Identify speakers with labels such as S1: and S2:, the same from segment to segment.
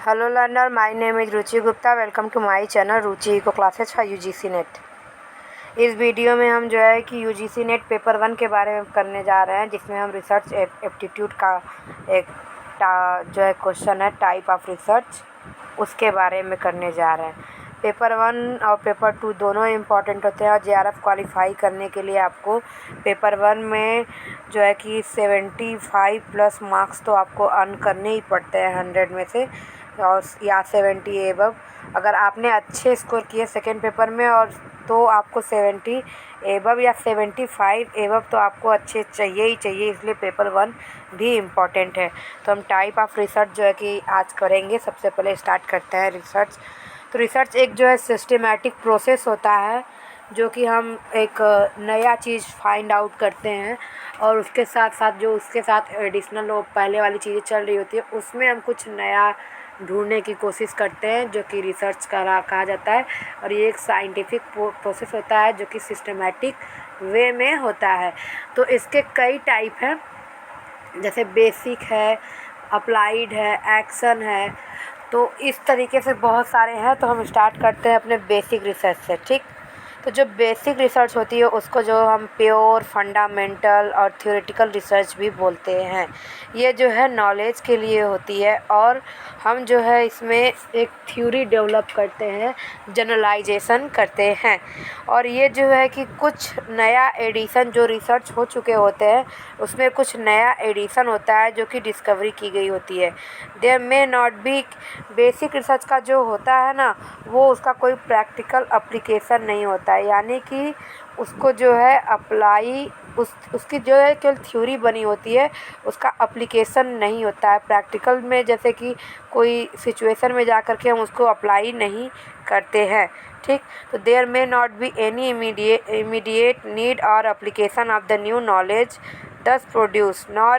S1: Hello learner, my name is Ruchi Gupta. Welcome to my channel Ruchi eco classes for UGC NET. इस video में हम जो है कि यूजीसी नेट पेपर 1 के बारे में करने जा रहे हैं, जिसमें हम रिसर्च एप्टीट्यूड का एक जो है क्वेश्चन है टाइप ऑफ रिसर्च, उसके बारे में करने जा रहे हैं। पेपर 1 और पेपर 2 दोनों इम्पॉर्टेंट होते हैं और जेआरएफ क्वालिफाई करने के लिए आपको पेपर 1 में जो है कि 75+ मार्क्स तो आपको अर्न करने ही पड़ते हैं 100 में से, और या 70 एबव। अगर आपने अच्छे स्कोर किए सेकेंड पेपर में और तो आपको 70 एबव या 75 एबव तो आपको अच्छे चाहिए ही चाहिए, इसलिए पेपर 1 भी इम्पॉर्टेंट है। तो हम टाइप ऑफ रिसर्च जो है कि आज करेंगे। सबसे पहले स्टार्ट करते हैं रिसर्च। तो रिसर्च एक जो है सिस्टमेटिक प्रोसेस होता है, जो कि हम एक नया चीज़ फाइंड आउट करते हैं और उसके साथ साथ जो उसके साथ एडिशनल वो पहले वाली चीज़ें चल रही होती है, उसमें हम कुछ नया ढूंढने की कोशिश करते हैं, जो कि रिसर्च कहा जाता है। और ये एक साइंटिफिक प्रोसेस होता है जो कि सिस्टमेटिक वे में होता है। तो इसके कई टाइप हैं, जैसे बेसिक है, अप्लाइड है, एक्शन है। तो इस तरीके से बहुत सारे हैं। तो हम स्टार्ट करते हैं अपने बेसिक रिसर्च से। ठीक, तो जो बेसिक रिसर्च होती है उसको जो हम प्योर, फंडामेंटल और थ्योरेटिकल रिसर्च भी बोलते हैं। ये जो है नॉलेज के लिए होती है और हम जो है इसमें एक थ्योरी डेवलप करते हैं, जनरलाइजेशन करते हैं। और ये जो है कि कुछ नया एडिशन जो रिसर्च हो चुके होते हैं उसमें कुछ नया एडिशन होता है जो कि डिस्कवरी की गई होती है। There may not be, basic research का जो होता है ना, वो उसका कोई प्रैक्टिकल अप्लीकेशन नहीं होता है, यानी कि उसको जो है अप्लाई उसकी जो है केवल थ्योरी बनी होती है, उसका अप्लीकेशन नहीं होता है प्रैक्टिकल में। जैसे कि कोई सिचुएशन में जा कर के हम उसको अप्लाई नहीं करते हैं। ठीक, तो there may not be any immediate need और application of the new knowledge thus produced, nor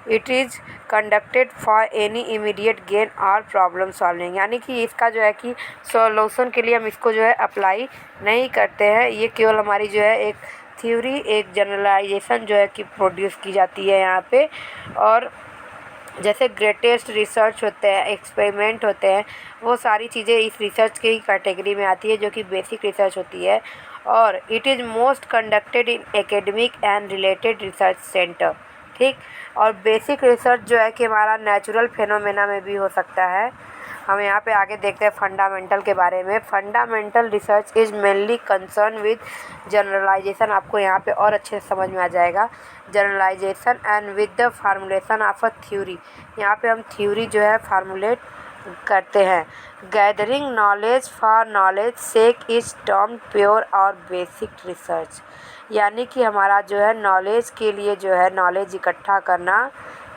S1: it is conducted for any immediate gain or problem solving। यानी कि इसका जो है कि सॉल्यूशन के लिए हम इसको जो है अप्लाई नहीं करते हैं। ये केवल हमारी जो है एक थ्योरी, एक जनरलाइजेशन जो है कि प्रोड्यूस की जाती है यहाँ पे। और जैसे ग्रेटेस्ट रिसर्च होते हैं, एक्सपेरिमेंट होते हैं, वो सारी चीज़ें इस रिसर्च के ही कैटेगरी में आती है, जो कि बेसिक रिसर्च होती है। और it is most conducted in academic and related research centre. ठीक, और बेसिक रिसर्च जो है कि हमारा नेचुरल फेनोमेना में भी हो सकता है। हम यहाँ पे आगे देखते हैं फंडामेंटल के बारे में। Fundamental research is mainly concern with generalization. आपको यहाँ पे और अच्छे से समझ में आ जाएगा, generalization and with the formulation of a theory. यहाँ पे हम थ्योरी जो है फार्मूलेट करते हैं। Gathering knowledge for knowledge sake is term pure और बेसिक रिसर्च। यानी कि हमारा जो है नॉलेज के लिए जो है नॉलेज इकट्ठा करना,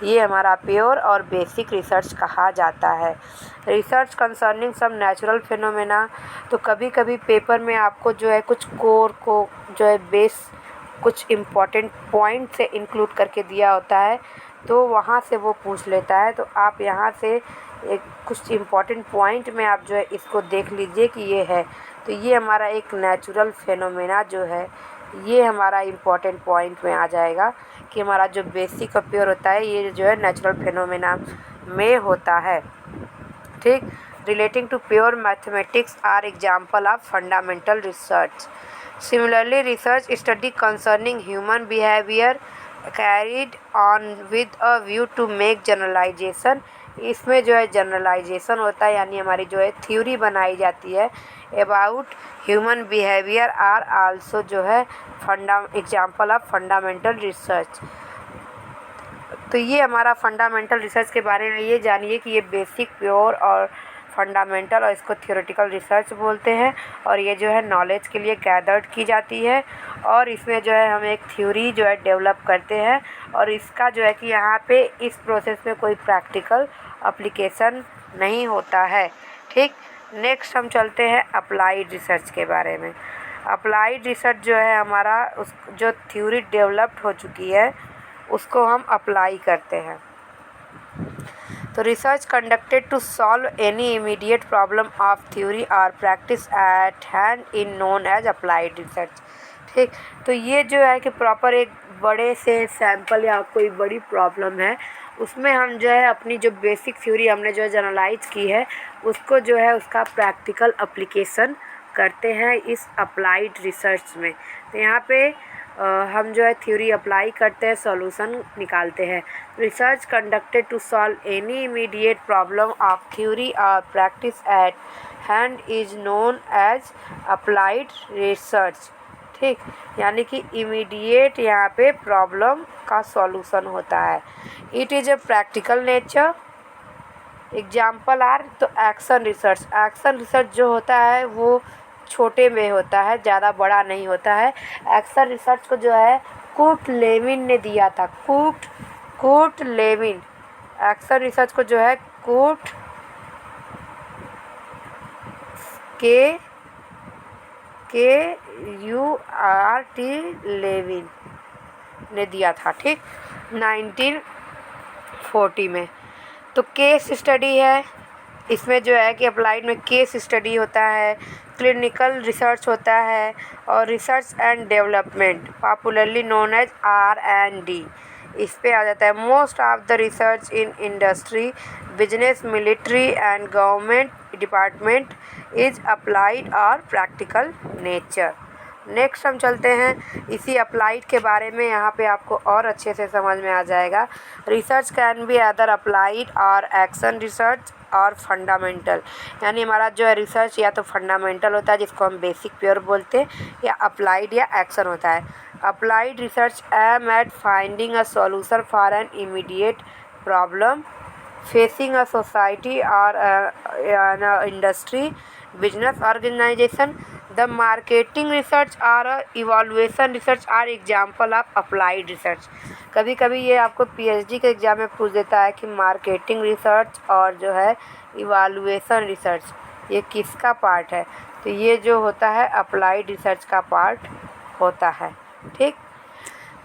S1: ये हमारा प्योर और बेसिक रिसर्च कहा जाता है। Research concerning some natural phenomena. तो कभी कभी पेपर में आपको जो है कुछ कोर को जो है बेस कुछ इम्पॉर्टेंट पॉइंट से इंक्लूड करके दिया होता है, तो वहाँ से वो पूछ लेता है। तो आप यहाँ से एक कुछ इम्पॉर्टेंट पॉइंट में आप जो है इसको देख लीजिए कि ये है। तो ये हमारा एक नेचुरल फेनोमेना जो है, ये हमारा इम्पॉर्टेंट पॉइंट में आ जाएगा कि हमारा जो बेसिक और प्योर होता है ये जो है नेचुरल फेनोमेना में होता है। ठीक, relating to pure mathematics are example of fundamental research. Similarly research study concerning human behaviour carried on with a view to make generalization. इसमें जो है जनरलाइजेशन होता है, यानी हमारी जो है थ्योरी बनाई जाती है about human behaviour are also जो है एग्जाम्पल ऑफ फंडामेंटल रिसर्च। तो ये हमारा फंडामेंटल रिसर्च के बारे में ये जानिए कि ये बेसिक, प्योर और फंडामेंटल, और इसको थ्योरेटिकल रिसर्च बोलते हैं। और ये जो है नॉलेज के लिए गैदर्ड की जाती है और इसमें जो है हम एक थ्योरी जो है डेवलप करते हैं। और इसका जो है कि यहाँ पे इस प्रोसेस में कोई प्रैक्टिकल एप्लीकेशन नहीं होता है। ठीक, नेक्स्ट हम चलते हैं अप्लाइड रिसर्च के बारे में। अप्लाइड रिसर्च जो है हमारा उस जो थ्योरी डेवलप्ड हो चुकी है उसको हम अप्लाई करते हैं। तो research conducted to solve any immediate problem of theory और practice at hand in known as applied research. ठीक, तो ये जो है कि प्रॉपर एक बड़े से सैंपल या कोई बड़ी प्रॉब्लम है उसमें हम जो है अपनी जो बेसिक थ्योरी हमने जो है जनरलाइज की है उसको जो है उसका प्रैक्टिकल एप्लीकेशन करते हैं इस अप्लाइड रिसर्च में। तो यहाँ पे हम जो है थ्योरी अप्लाई करते हैं, सॉल्यूशन निकालते हैं। Research conducted to solve any immediate problem of theory और practice at hand is known as applied research. ठीक, यानी कि इमीडिएट यहाँ पे प्रॉब्लम का सॉल्यूशन होता है। It is a practical nature. Example are तो एक्शन रिसर्च। एक्शन रिसर्च जो होता है वो छोटे में होता है, ज़्यादा बड़ा नहीं होता है। एक्शन रिसर्च को जो है कूट लेविन ने दिया था। कूट लेविन एक्शन रिसर्च को जो है कूट KURT लेविन ने दिया था। ठीक, 1940 में। तो केस स्टडी है, इसमें जो है कि अप्लाइड में केस स्टडी होता है, क्लिनिकल रिसर्च होता है और research and development popularly known as R&D इस पे आ जाता है। Most of the research in industry, business, military and government department is applied और प्रैक्टिकल नेचर। नेक्स्ट हम चलते हैं इसी अप्लाइड के बारे में, यहाँ पे आपको और अच्छे से समझ में आ जाएगा। Research can be other applied और एक्शन रिसर्च और फंडामेंटल, यानी हमारा जो है रिसर्च या तो फंडामेंटल होता है जिसको हम बेसिक प्योर बोलते हैं, या अप्लाइड या एक्शन होता है। Applied research aim at finding a solution for an immediate problem facing a society और industry, business organisation. The marketing research और evaluation research are example of applied research. कभी कभी ये आपको PhD के एग्ज़ाम में पूछ देता है कि मार्केटिंग रिसर्च और जो है इवैल्यूएशन रिसर्च ये किसका पार्ट है, तो ये जो होता है अप्लाइड रिसर्च का पार्ट होता है। ठीक,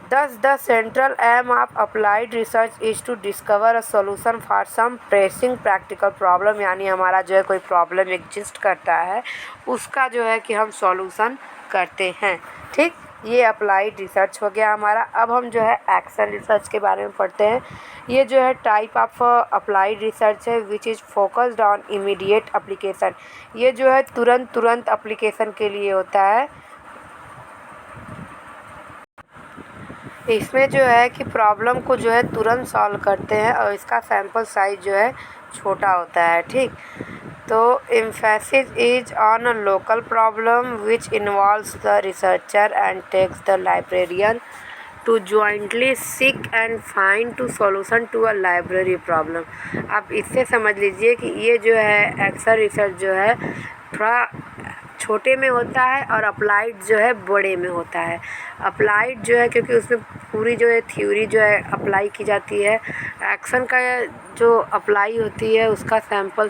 S1: Thus, the central aim of applied research is to discover a solution for some pressing practical problem, यानी हमारा जो है कोई प्रॉब्लम एग्जिस्ट करता है उसका जो है कि हम सॉल्यूशन करते हैं। ठीक, ये अप्लाइड रिसर्च हो गया हमारा। अब हम जो है एक्शन रिसर्च के बारे में पढ़ते हैं। ये जो है टाइप ऑफ अप्लाइड रिसर्च है which is focused on immediate application. ये जो है तुरंत एप्लीकेशन के लिए होता है। इसमें जो है कि प्रॉब्लम को जो है तुरंत सॉल्व करते हैं और इसका सैम्पल साइज जो है छोटा होता है। ठीक, तो emphasis is on a local problem which involves the researcher and takes the librarian to jointly seek and find to solution to a library problem. आप इससे समझ लीजिए कि ये जो है एक्शन रिसर्च जो है थोड़ा छोटे में होता है और अप्लाइड जो है बड़े में होता है। अप्लाइड जो है क्योंकि उसमें पूरी जो है थ्योरी जो है अप्लाई की जाती है। एक्शन का जो अप्लाई होती है उसका सैम्पल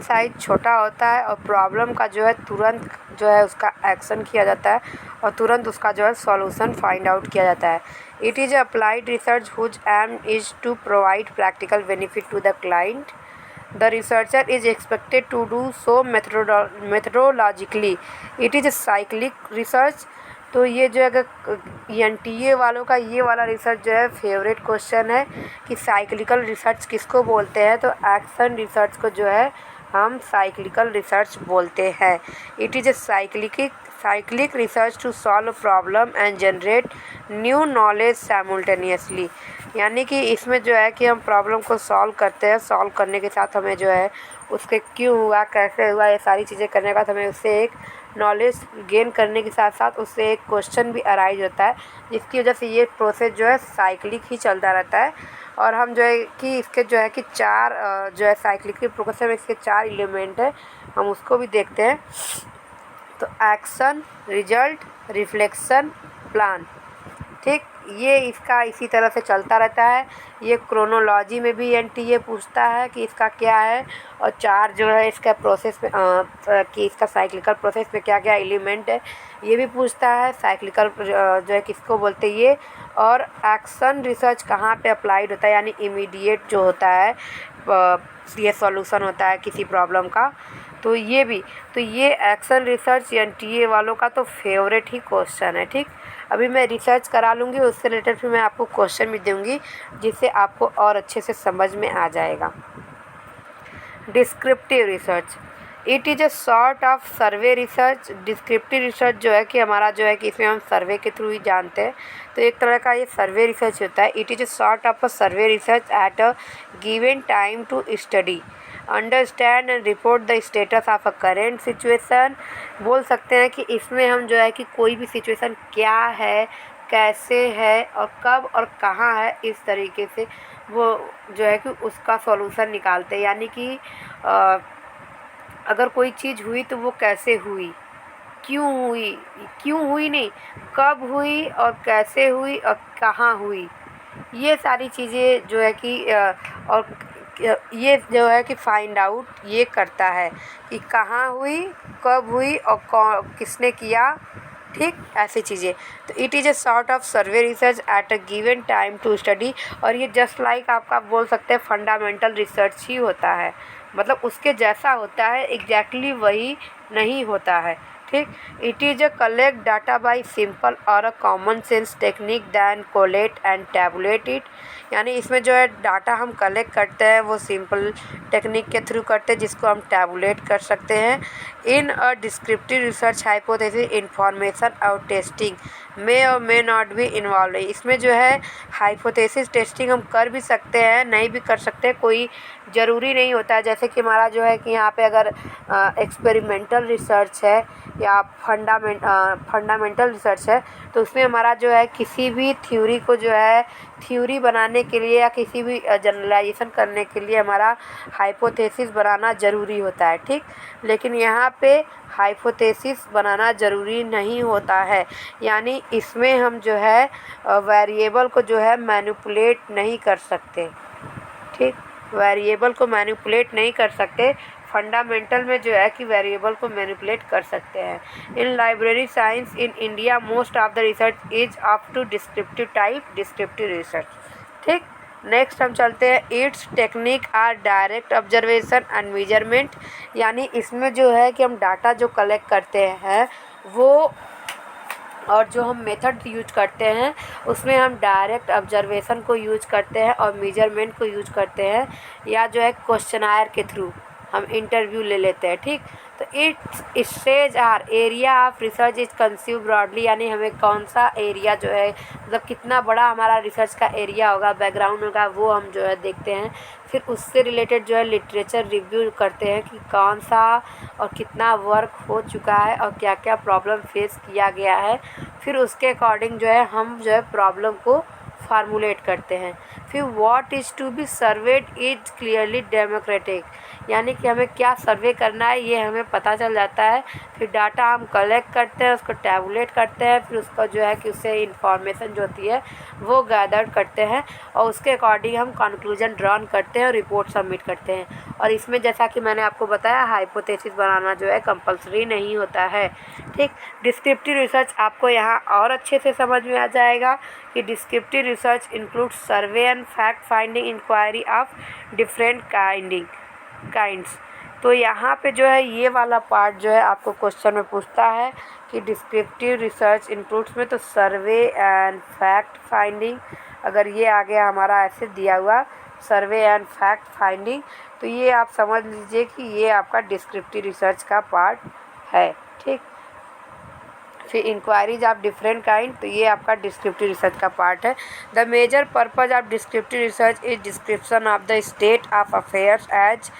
S1: साइज छोटा होता है और प्रॉब्लम का जो है तुरंत जो है उसका एक्शन किया जाता है और तुरंत उसका जो है सॉल्यूशन फाइंड आउट किया जाता है। It is applied research whose aim is to provide practical benefit to the client. The researcher is expected to do so methodologically. It is a cyclic research. तो ये जो अगर NTA वालों का ये वाला रिसर्च जो है फेवरेट क्वेश्चन है कि साइक्लिकल रिसर्च किसको बोलते हैं, तो एक्शन रिसर्च को जो है हम साइक्लिकल रिसर्च बोलते हैं। It is a cyclic research to solve problem and generate new knowledge simultaneously, यानी कि इसमें जो है कि हम प्रॉब्लम को सॉल्व करते हैं, सॉल्व करने के साथ हमें जो है उसके क्यों हुआ, कैसे हुआ, ये सारी चीज़ें करने के बाद हमें उससे एक नॉलेज गेन करने के साथ साथ उससे एक क्वेश्चन भी अराइज होता है, जिसकी वजह से ये प्रोसेस जो है साइक्लिक ही चलता रहता है। और हम जो है कि इसके जो है कि चार जो है साइक्लिक के प्रोसेस में इसके 4 एलिमेंट है, हम उसको भी देखते हैं। तो एक्शन, रिजल्ट, रिफ्लेक्शन, प्लान। ठीक, ये इसका इसी तरह से चलता रहता है। ये क्रोनोलॉजी में भी NTA पूछता है कि इसका क्या है, और 4 जो है इसका प्रोसेस में कि इसका साइक्लिकल प्रोसेस में क्या क्या एलिमेंट है ये भी पूछता है। साइक्लिकल जो है किसको बोलते हैं ये, और एक्शन रिसर्च कहाँ पे अप्लाइड होता है, यानी इमीडिएट जो होता है ये सॉल्यूशन होता है किसी प्रॉब्लम का, तो ये भी। तो ये एक्शन रिसर्च NTA वालों का तो फेवरेट ही क्वेश्चन है। ठीक, अभी मैं रिसर्च करा लूँगी, उससे रिलेटेड फिर मैं आपको क्वेश्चन भी दूँगी जिससे आपको और अच्छे से समझ में आ जाएगा। Descriptive research, it is a sort of survey research. Descriptive research जो है कि हमारा जो है कि इसमें हम सर्वे के थ्रू ही जानते हैं, तो एक तरह का ये सर्वे रिसर्च होता है। It is a sort of a survey research at a given time to study, understand and report the status of a current situation. बोल सकते हैं कि इसमें हम जो है कि कोई भी सिचुएशन क्या है, कैसे है और कब और कहाँ है, इस तरीके से वो जो है कि उसका सॉल्यूशन निकालते हैं। यानी कि अगर कोई चीज़ हुई तो वो कैसे हुई, क्यों हुई नहीं, कब हुई और कैसे हुई और कहाँ हुई, ये सारी चीज़ें जो है कि और ये जो है कि फाइंड आउट ये करता है कि कहाँ हुई, कब हुई और किसने किया, ठीक, ऐसी चीज़ें। तो it is a sort of survey research at a given time to study. और ये जस्ट लाइक आपका बोल सकते हैं फंडामेंटल रिसर्च ही होता है, मतलब उसके जैसा होता है, एग्जैक्टली वही नहीं होता है, ठीक। It is a collect data by simple और a common sense technique then collate and tabulate it. यानी इसमें जो है डाटा हम कलेक्ट करते हैं वो सिंपल टेक्निक के थ्रू करते हैं जिसको हम टैबुलेट कर सकते हैं। In a descriptive research hypothesis information और टेस्टिंग मे और मे नॉट भी इन्वॉल्व है। इसमें जो है हाइपोथेसिस टेस्टिंग हम कर भी सकते हैं, नहीं भी कर सकते, कोई ज़रूरी नहीं होता है। जैसे कि हमारा जो है कि यहाँ पे अगर एक्सपेरिमेंटल रिसर्च है या फंडामेंटल रिसर्च है, तो उसमें हमारा जो है किसी भी थ्योरी को जो है थ्योरी बनाने के लिए या किसी भी जनरलाइजेशन करने के लिए हमारा हाइपोथेसिस बनाना ज़रूरी होता है, ठीक। लेकिन यहाँ पे हाइपोथेसिस बनाना ज़रूरी नहीं होता है, यानी इसमें हम जो है वेरिएबल को जो है मैनिपुलेट नहीं कर सकते, ठीक, वेरिएबल को मैनिपुलेट नहीं कर सकते। फंडामेंटल में जो है कि वेरिएबल को मैनिपुलेट कर सकते हैं। In library science in India most of the research is up to descriptive type, descriptive research, ठीक। नेक्स्ट हम चलते हैं, its technique are direct observation and measurement. यानी इसमें जो है कि हम डाटा जो कलेक्ट करते हैं वो और जो हम मेथड यूज करते हैं उसमें हम डायरेक्ट ऑब्जर्वेशन को यूज करते हैं और मेजरमेंट को यूज करते हैं, या जो है क्वेश्चनायर के थ्रू हम इंटरव्यू ले लेते हैं, ठीक। तो its stage are area of research is consume broadly. यानी हमें कौन सा एरिया जो है, मतलब कितना बड़ा हमारा रिसर्च का एरिया होगा, बैकग्राउंड होगा, वो हम जो है देखते हैं। फिर उससे रिलेटेड जो है लिटरेचर रिव्यू करते हैं कि कौन सा और कितना वर्क हो चुका है और क्या क्या प्रॉब्लम फेस किया गया है। फिर उसके अकॉर्डिंग जो है हम जो है प्रॉब्लम को फार्मूलेट करते हैं। फिर what is to be surveyed is clearly democratic. यानी कि हमें क्या सर्वे करना है ये हमें पता चल जाता है। फिर डाटा हम कलेक्ट करते हैं, उसको टैबुलेट करते हैं, फिर उसका जो है कि उससे इंफॉर्मेशन जो होती है वो गैदर करते हैं और उसके अकॉर्डिंग हम कंक्लूजन ड्रॉन करते हैं और रिपोर्ट सबमिट करते हैं। और इसमें जैसा कि मैंने आपको बताया हाइपोथेसिस बनाना जो है कंपलसरी नहीं होता है, ठीक। डिस्क्रिप्टिव रिसर्च आपको यहाँ और अच्छे से समझ में आ जाएगा कि descriptive research includes survey and fact finding inquiry of different kinds. तो यहाँ पे जो है ये वाला पार्ट जो है आपको क्वेश्चन में पूछता है कि डिस्क्रिप्टिव रिसर्च इंक्लूड्स में, तो सर्वे एंड फैक्ट फाइंडिंग, अगर ये आ गया हमारा ऐसे दिया हुआ सर्वे एंड फैक्ट फाइंडिंग, तो ये आप समझ लीजिए कि ये आपका डिस्क्रिप्टिव रिसर्च का पार्ट है, ठीक। फिर इंक्वायरीज ऑफ डिफरेंट काइंड, तो ये आपका डिस्क्रिप्टिव रिसर्च का पार्ट है। The major purpose of descriptive research is description of the state of affairs as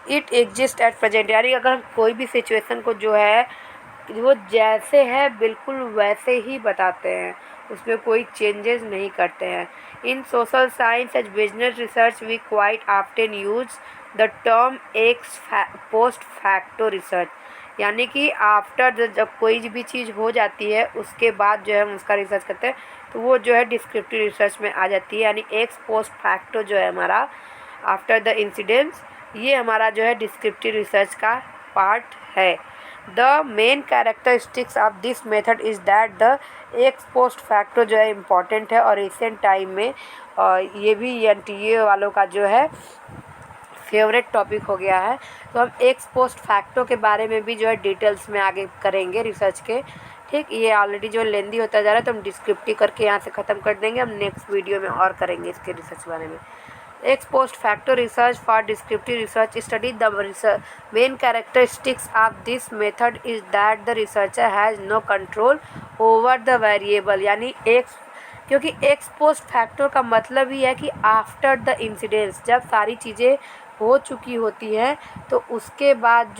S1: it exist at present. यानी अगर हम कोई भी सिचुएशन को जो है वो जैसे है बिल्कुल वैसे ही बताते हैं, उसमें कोई चेंजेस नहीं करते हैं। In social science as business research we quite often use the term ex post facto research. यानी कि आफ्टर जब कोई भी चीज़ हो जाती है उसके बाद जो है हम उसका रिसर्च करते हैं, तो वो जो है डिस्क्रिप्टिव रिसर्च में आ जाती है। यानी एक्स पोस्ट फैक्टो जो है हमारा आफ्टर द इंसिडेंट्स, ये हमारा जो है डिस्क्रिप्टिव रिसर्च का पार्ट है। The main characteristics of this method is that the x post facto जो है इम्पॉर्टेंट है और रिसेंट टाइम में ये भी एनटीए वालों का जो है फेवरेट टॉपिक हो गया है। तो हम एक्स पोस्ट फैक्टो के बारे में भी जो है डिटेल्स में आगे करेंगे रिसर्च के, ठीक, ये ऑलरेडी जो लेंदी होता जा रहा है तो हम डिस्क्रिप्टिव करके यहाँ से ख़त्म कर देंगे। हम नेक्स्ट वीडियो में और करेंगे इसके रिसर्च बारे में। Ex post facto research for descriptive research study. The main characteristics of this method is that the researcher has no control over the variable, यानी क्योंकि एक्स पोस्ट फैक्टर का मतलब ही है कि आफ्टर द इंसिडेंट्स, जब सारी चीज़ें हो चुकी होती हैं तो उसके बाद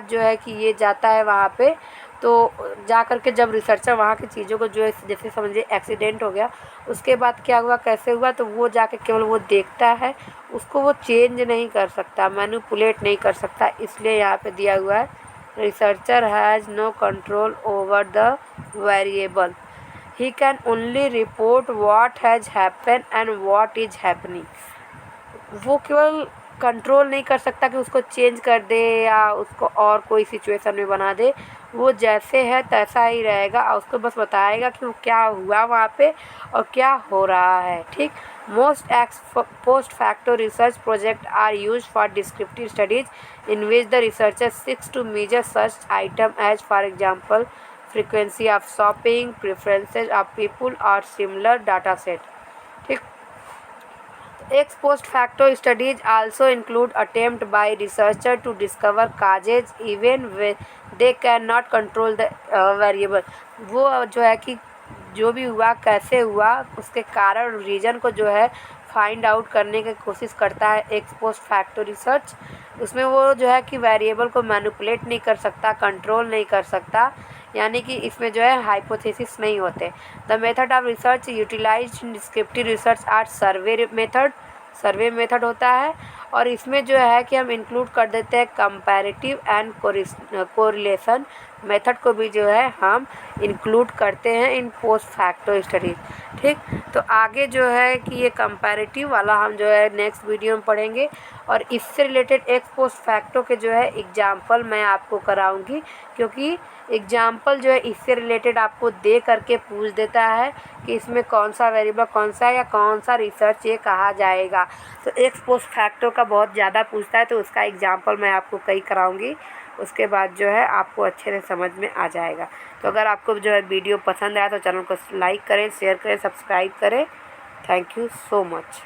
S1: जो है कि ये जाता है वहाँ पे, तो जा कर के जब रिसर्चर वहाँ की चीज़ों को जो है, जैसे समझिए एक्सीडेंट हो गया, उसके बाद क्या हुआ, कैसे हुआ, तो वो जाके केवल वो देखता है, उसको वो चेंज नहीं कर सकता, मैनिपुलेट नहीं कर सकता। इसलिए यहाँ पे दिया हुआ है researcher has no control over the variable, he can only report what has happen and what is happening. वो केवल कंट्रोल नहीं कर सकता कि उसको चेंज कर दे या उसको और कोई सिचुएशन में बना दे, वो जैसे है तैसा ही रहेगा और उसको बस बताएगा कि वो क्या हुआ वहाँ पे और क्या हो रहा है। ठीक, most ex post facto research project are use for descriptive studies in which the researcher seeks to measure such item as for example frequency of shopping, preferences of people or similar data set. ठीक, ex post facto studies also include attempt by researcher to discover causes even when they cannot control the variable. वो जो है कि जो भी हुआ, कैसे हुआ, उसके कारण, रीज़न को जो है फाइंड आउट करने की कोशिश करता है एक्स पोस्ट फैक्टो रिसर्च। उसमें वो जो है कि वेरिएबल को मैनिपुलेट नहीं कर सकता, कंट्रोल नहीं कर सकता, यानी कि इसमें जो है हाइपोथेसिस नहीं होते। The method of research utilize in descriptive research are survey method होता है, और इसमें जो है कि हम इंक्लूड कर देते हैं कंपैरेटिव एंड कोरिलेशन मेथड को भी जो है हम इंक्लूड करते हैं इन पोस्ट फैक्टो स्टडीज। ठीक, तो आगे जो है कि ये कंपैरेटिव वाला हम जो है नेक्स्ट वीडियो में पढ़ेंगे, और इससे रिलेटेड एक्स पोस्ट फैक्टो के जो है एग्जाम्पल मैं आपको कराऊंगी, क्योंकि एग्जाम्पल जो है इससे रिलेटेड आपको दे करके पूछ देता है कि इसमें कौन सा वेरिएबल कौन सा है या कौन सा रिसर्च ये कहा जाएगा। तो एक्स पोस्ट फैक्टो का बहुत ज़्यादा पूछता है, तो उसका एग्जाम्पल मैं आपको कई कराऊंगी, उसके बाद जो है आपको अच्छे से समझ में आ जाएगा। तो अगर आपको जो है वीडियो पसंद आया तो चैनल को लाइक करें, शेयर करें, सब्सक्राइब करें। Thank you so much.